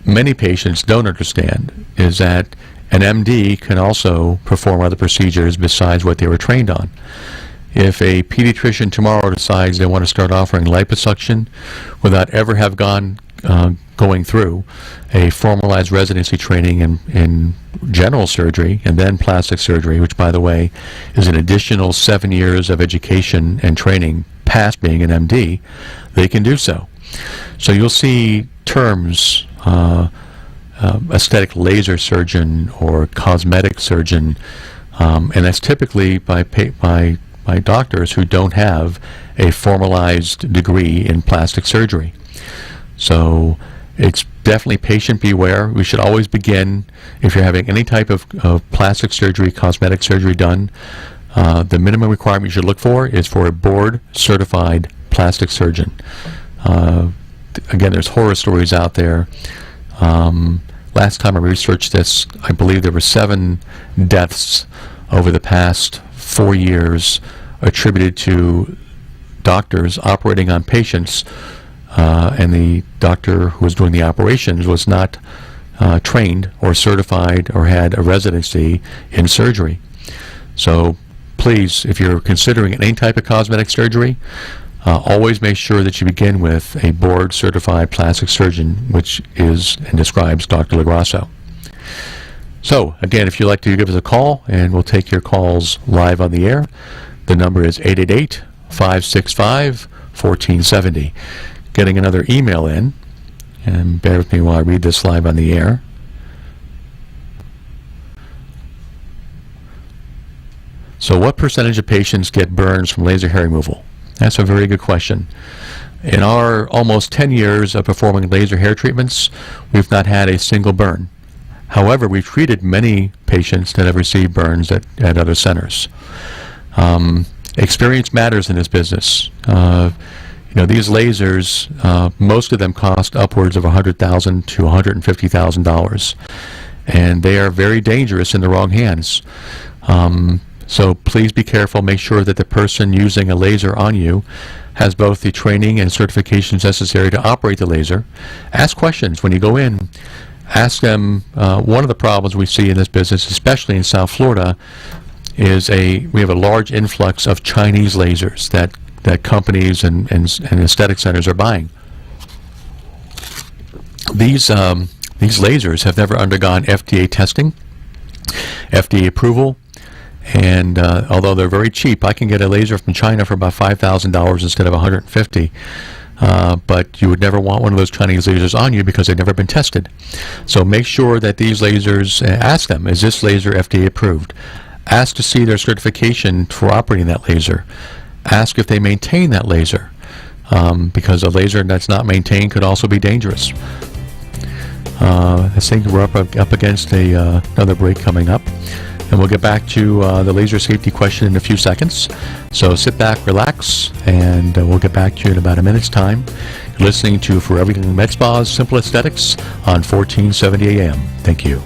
many patients don't understand is that an MD can also perform other procedures besides what they were trained on. If a pediatrician tomorrow decides they want to start offering liposuction without ever have going through a formalized residency training in general surgery and then plastic surgery, which, by the way, is an additional 7 years of education and training past being an MD, they can do so. So you'll see terms, aesthetic laser surgeon or cosmetic surgeon, and that's typically by doctors who don't have a formalized degree in plastic surgery. So it's definitely patient beware. We should always begin, if you're having any type of plastic surgery, cosmetic surgery done, the minimum requirement you should look for is for a board-certified plastic surgeon. Again, there's horror stories out there. Last time I researched this, I believe there were 7 deaths over the past 4 years attributed to doctors operating on patients, and the doctor who was doing the operations was not trained or certified or had a residency in surgery. So please, if you're considering any type of cosmetic surgery, always make sure that you begin with a board-certified plastic surgeon, which is and describes Dr. LaGrasso. So, again, if you'd like to give us a call, and we'll take your calls live on the air, the number is 888-565-1470. Getting another email in, and bear with me while I read this live on the air. So what percentage of patients get burns from laser hair removal? That's a very good question. In our almost 10 years of performing laser hair treatments, we've not had a single burn. However, we've treated many patients that have received burns at other centers. Experience matters in this business. These lasers, most of them cost upwards of $100,000 to $150,000, and they are very dangerous in the wrong hands. So please be careful. Make sure that the person using a laser on you has both the training and certifications necessary to operate the laser. Ask questions when you go in. Ask them. One of the problems we see in this business, especially in South Florida, is we have a large influx of Chinese lasers that companies and aesthetic centers are buying. These lasers have never undergone FDA testing, FDA approval. And although they're very cheap, I can get a laser from China for about $5,000 instead of $150. But you would never want one of those Chinese lasers on you because they've never been tested. So make sure that these lasers, ask them, is this laser FDA approved? Ask to see their certification for operating that laser. Ask if they maintain that laser, because a laser that's not maintained could also be dangerous. I think we're up against another break coming up. And we'll get back to the laser safety question in a few seconds. So sit back, relax, and we'll get back to you in about a minute's time. You're listening to Forever Young Med Spa's Simple Aesthetics on 1470 AM. Thank you.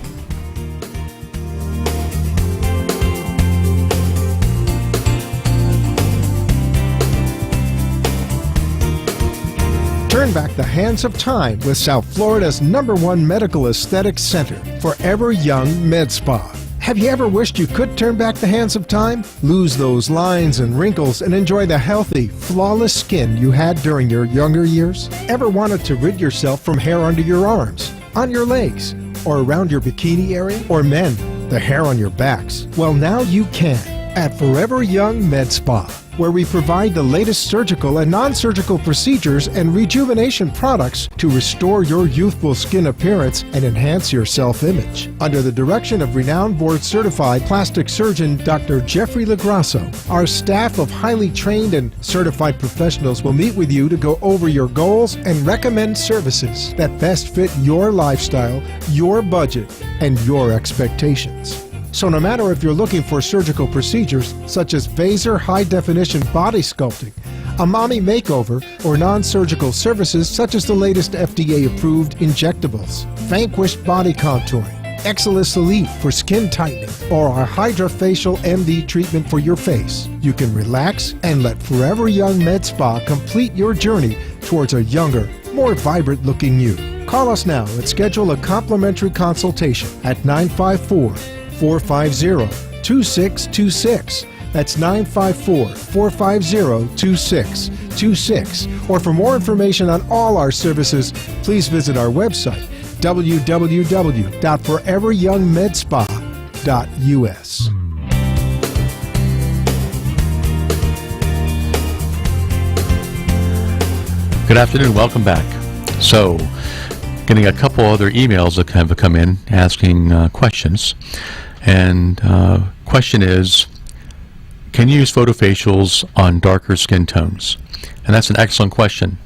Turn back the hands of time with South Florida's #1 medical aesthetics center, Forever Young Med Spa. Have you ever wished you could turn back the hands of time? Lose those lines and wrinkles and enjoy the healthy, flawless skin you had during your younger years? Ever wanted to rid yourself from hair under your arms, on your legs, or around your bikini area? Or men, the hair on your backs? Well, now you can at Forever Young Med Spa, where we provide the latest surgical and non-surgical procedures and rejuvenation products to restore your youthful skin appearance and enhance your self-image. Under the direction of renowned board-certified plastic surgeon Dr. Jeffrey LaGrasso, our staff of highly trained and certified professionals will meet with you to go over your goals and recommend services that best fit your lifestyle, your budget, and your expectations. So no matter if you're looking for surgical procedures such as Vaser high-definition body sculpting, a mommy makeover, or non-surgical services such as the latest FDA-approved injectables, Vanquish body contouring, Exilis Elite for skin tightening, or our Hydrafacial MD treatment for your face, you can relax and let Forever Young Med Spa complete your journey towards a younger, more vibrant-looking you. Call us now and schedule a complimentary consultation at 954-450-2626. That's 954-450-2626. Or for more information on all our services, please visit our website, www.foreveryoungmedspa.us. Good afternoon. Welcome back. So, getting a couple other emails that have come in asking questions. And question is, can you use photofacials on darker skin tones? And that's an excellent question,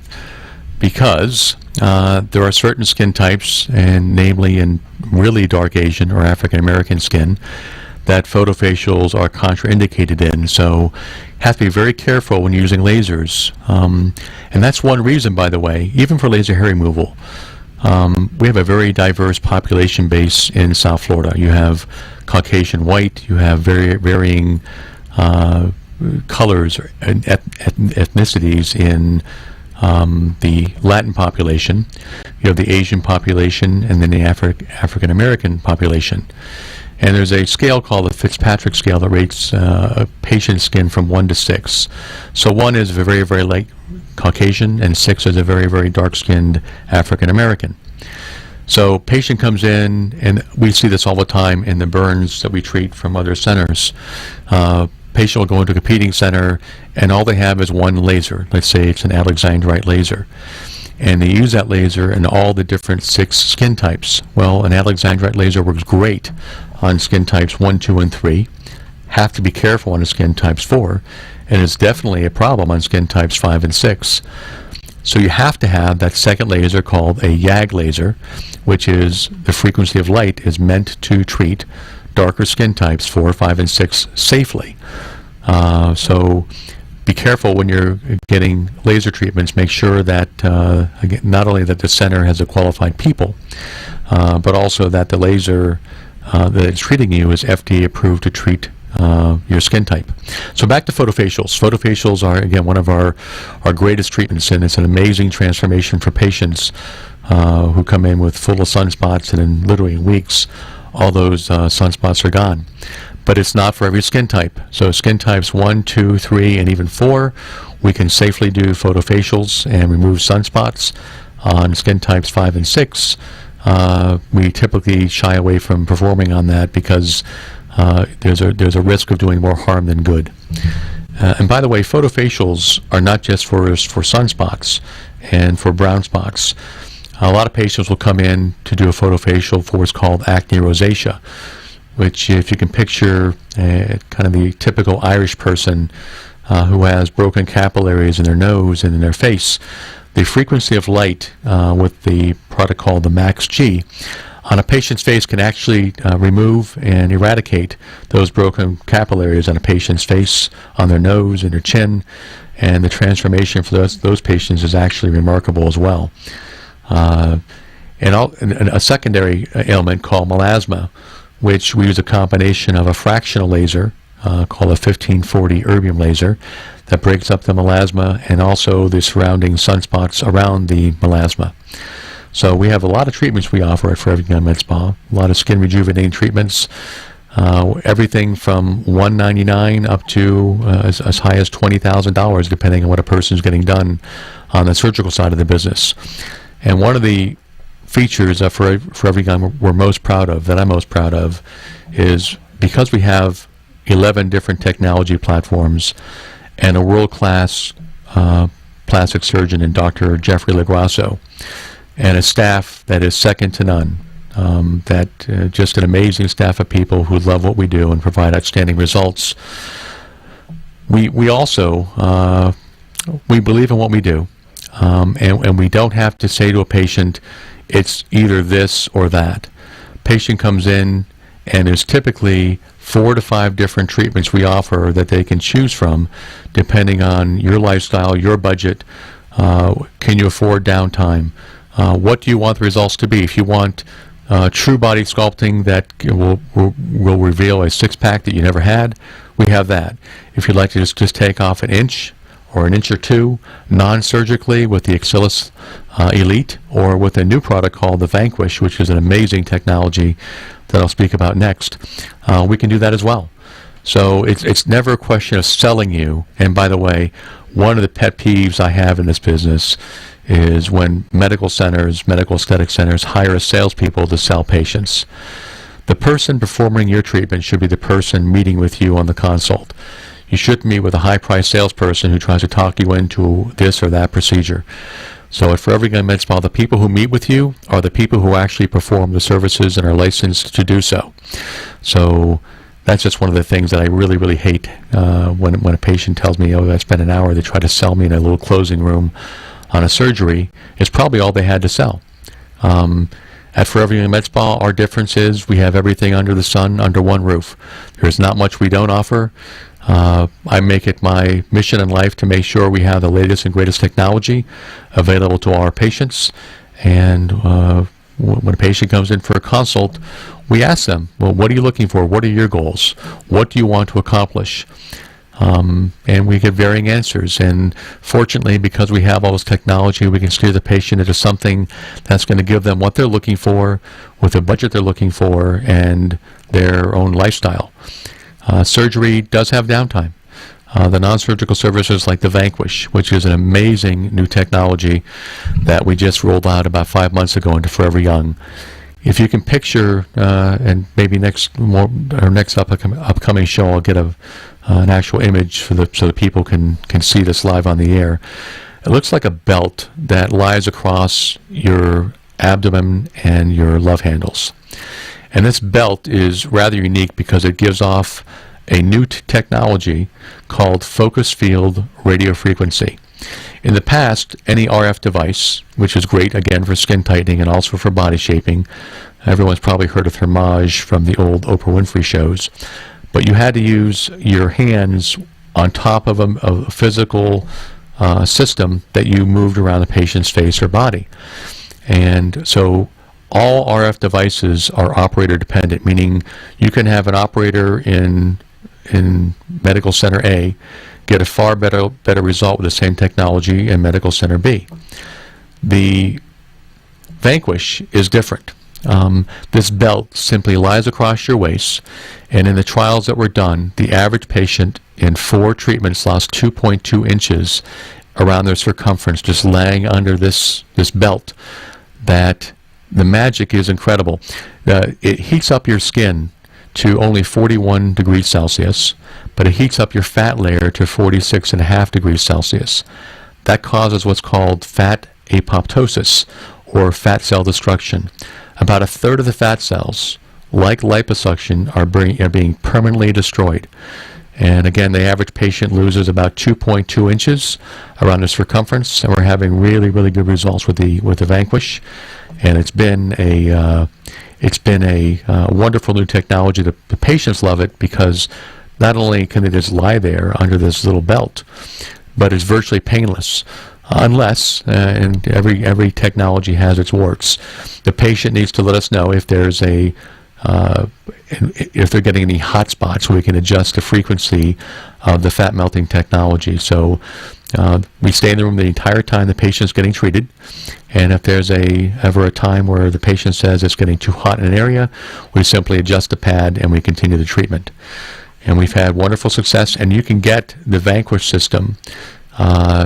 because there are certain skin types, and namely in really dark Asian or African American skin, that photofacials are contraindicated in. So have to be very careful when using lasers. And that's one reason, by the way, even for laser hair removal. We have a very diverse population base in South Florida. You have Caucasian white, you have varying colors and ethnicities in the Latin population. You have the Asian population, and then the African American population. And there's a scale called the Fitzpatrick scale that rates a patient's skin from 1 to 6. So 1 is very, very light Caucasian, and 6 is a very, very dark-skinned African American. So patient comes in, and we see this all the time in the burns that we treat from other centers. Patient will go into a competing center, and all they have is one laser. Let's say it's an alexandrite laser. And they use that laser in all the different 6 skin types. Well, an alexandrite laser works great on skin types 1, 2, and 3. Have to be careful on the skin types 4. And it's definitely a problem on skin types 5 and 6. So you have to have that second laser called a YAG laser, which is the frequency of light is meant to treat darker skin types 4, 5, and 6 safely. So be careful when you're getting laser treatments. Make sure that again, not only that the center has a qualified people, but also that the laser that is treating you is FDA approved to treat your skin type. So back to photofacials. Photofacials are, again, one of our greatest treatments, and it's an amazing transformation for patients who come in with full of sunspots, and in literally weeks, all those sunspots are gone. But it's not for every skin type. So skin types 1, 2, 3, and even 4, we can safely do photofacials and remove sunspots. On skin types 5 and 6, we typically shy away from performing on that because there's a risk of doing more harm than good. And by the way, photofacials are not just for sunspots and for brown spots. A lot of patients will come in to do a photofacial for what's called acne rosacea, which, if you can picture kind of the typical Irish person who has broken capillaries in their nose and in their face, the frequency of light with the product called the Max G on a patient's face can actually remove and eradicate those broken capillaries on a patient's face, on their nose and their chin, and the transformation for those patients is actually remarkable as well. And a secondary ailment called melasma, which we use a combination of a fractional laser called a 1540 erbium laser that breaks up the melasma and also the surrounding sunspots around the melasma. So we have a lot of treatments we offer at Forever Young Med Spa, a lot of skin rejuvenating treatments, everything from $199 up to as high as $20,000, depending on what a person is getting done on the surgical side of the business. And one of the features that Forever Young we're most proud of, that I'm most proud of, is because we have 11 different technology platforms and a world-class plastic surgeon in Dr. Jeffrey LaGrasso, and a staff that is second to none, just an amazing staff of people who love what we do and provide outstanding results. We also we believe in what we do, and we don't have to say to a patient, it's either this or that. Patient comes in, and there's typically 4 to 5 different treatments we offer that they can choose from, depending on your lifestyle, your budget. Can you afford downtime? What do you want the results to be? If you want true body sculpting that will reveal a six-pack that you never had, we have that. If you'd like to just take off an inch or an inch or two non-surgically with the Axillus Elite, or with a new product called the Vanquish, which is an amazing technology that I'll speak about next, we can do that as well. So it's never a question of selling you. And by the way, one of the pet peeves I have in this business is when medical centers, medical aesthetic centers hire salespeople to sell patients. The person performing your treatment should be the person meeting with you on the consult. You shouldn't meet with a high-priced salesperson who tries to talk you into this or that procedure. So at Forever Young Med Spa, the people who meet with you are the people who actually perform the services and are licensed to do so. So that's just one of the things that I really, really hate when a patient tells me, oh, I spent an hour, they try to sell me in a little closing room on a surgery. It's probably all they had to sell. At Forever Young Med Spa, our difference is we have everything under the sun, under one roof. There's not much we don't offer. I make it my mission in life to make sure we have the latest and greatest technology available to our patients. And when a patient comes in for a consult, we ask them, well, what are you looking for? What are your goals? What do you want to accomplish? And we get varying answers. And fortunately, because we have all this technology, we can steer the patient into something that's going to give them what they're looking for, with the budget they're looking for, and their own lifestyle. Surgery does have downtime. The non-surgical services like the Vanquish, which is an amazing new technology that we just rolled out about 5 months ago into Forever Young. If you can picture, and maybe next upcoming show, I'll get an actual image so the people can see this live on the air. It looks like a belt that lies across your abdomen and your love handles. And this belt is rather unique because it gives off a new technology called focus field radio frequency. In the past, any RF device, which is great again for skin tightening and also for body shaping, everyone's probably heard of Thermage from the old Oprah Winfrey shows, but you had to use your hands on top of a physical system that you moved around the patient's face or body. And so all RF devices are operator dependent, meaning you can have an operator in Medical Center A get a far better result with the same technology in Medical Center B. The Vanquish is different. This belt simply lies across your waist, and in the trials that were done, the average patient in 4 treatments lost 2.2 inches around their circumference just laying under this belt. That the magic is incredible. It heats up your skin to only 41 degrees Celsius, but it heats up your fat layer to 46.5 degrees Celsius. That causes what's called fat apoptosis, or fat cell destruction. About a third of the fat cells, like liposuction, are being permanently destroyed. And again, the average patient loses about 2.2 inches around the circumference, and we're having really, really good results with the Vanquish. And it's been a wonderful new technology. The patients love it because not only can they just lie there under this little belt, but it's virtually painless. Unless, and every technology has its warts, the patient needs to let us know if there's if they're getting any hot spots, so we can adjust the frequency of the fat melting technology. So we stay in the room the entire time the patient's getting treated, and if there's ever a time where the patient says it's getting too hot in an area, we simply adjust the pad and we continue the treatment. And we've had wonderful success, and you can get the Vanquish system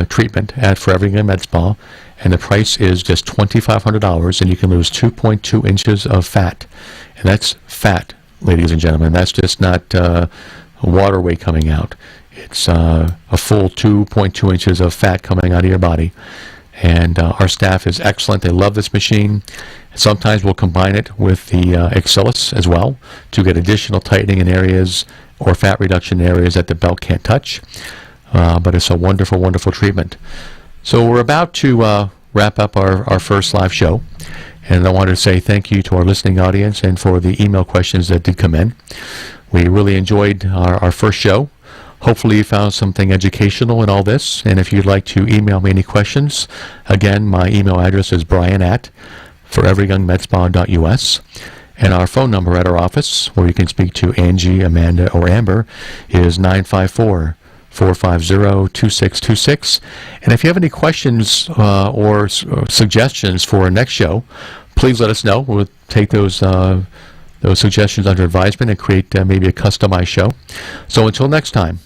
treatment at Forever Young Med Spa, and the price is just $2,500, and you can lose 2.2 inches of fat. And that's fat, ladies and gentlemen. That's just not water weight coming out. It's a full 2.2 inches of fat coming out of your body. And our staff is excellent. They love this machine. Sometimes we'll combine it with the Axillus as well to get additional tightening in areas or fat reduction in areas that the belt can't touch. But it's a wonderful, wonderful treatment. So we're about to wrap up our first live show. And I wanted to say thank you to our listening audience and for the email questions that did come in. We really enjoyed our first show. Hopefully you found something educational in all this. And if you'd like to email me any questions, again, my email address is brian@foreveryoungmedspa.us. And our phone number at our office, where you can speak to Angie, Amanda, or Amber, is 954-450-2626. And if you have any questions or suggestions for our next show, please let us know. We'll take those those suggestions under advisement and create maybe a customized show. So until next time,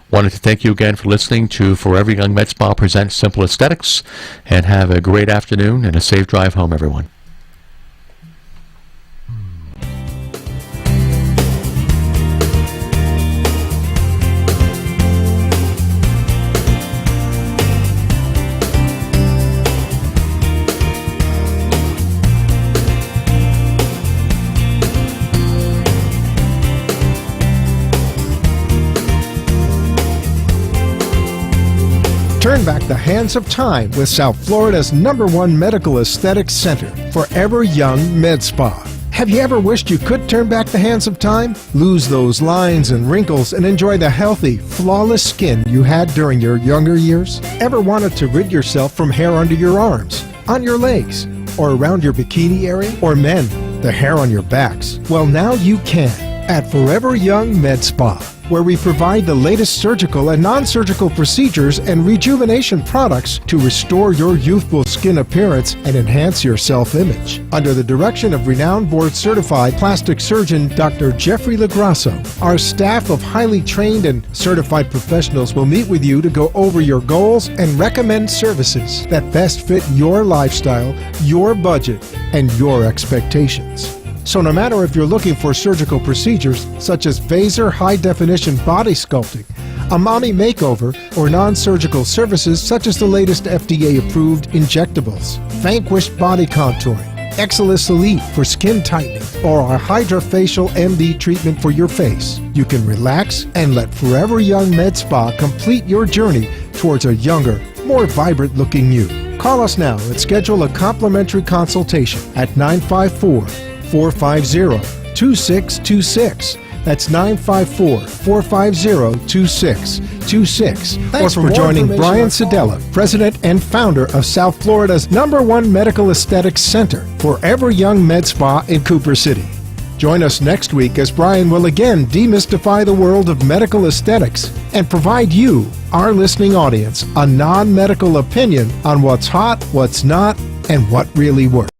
wanted to thank you again for listening to Forever Young Med Spa presents Simple Aesthetics, and have a great afternoon and a safe drive home, everyone. Turn back the hands of time with South Florida's #1 medical aesthetics center, Forever Young Med Spa. Have you ever wished you could turn back the hands of time? Lose those lines and wrinkles and enjoy the healthy, flawless skin you had during your younger years? Ever wanted to rid yourself from hair under your arms, on your legs, or around your bikini area? Or men, the hair on your backs? Well, now you can at Forever Young Med Spa, where we provide the latest surgical and non-surgical procedures and rejuvenation products to restore your youthful skin appearance and enhance your self-image. Under the direction of renowned board-certified plastic surgeon Dr. Jeffrey Lagrasso, our staff of highly trained and certified professionals will meet with you to go over your goals and recommend services that best fit your lifestyle, your budget, and your expectations. So no matter if you're looking for surgical procedures such as Vaser high-definition body sculpting, a mommy makeover, or non-surgical services such as the latest FDA-approved injectables, Vanquish body contouring, Exilis Elite for skin tightening, or our Hydrafacial MD treatment for your face, you can relax and let Forever Young Med Spa complete your journey towards a younger, more vibrant-looking you. Call us now and schedule a complimentary consultation at 954-450-2626. That's 954-450-2626. Or for joining Brian Sedella, President and founder of South Florida's #1 medical aesthetics center, Forever Young Med Spa in Cooper City. Join us next week as Brian will again demystify the world of medical aesthetics and provide you, our listening audience, a non-medical opinion on what's hot, what's not, and what really works.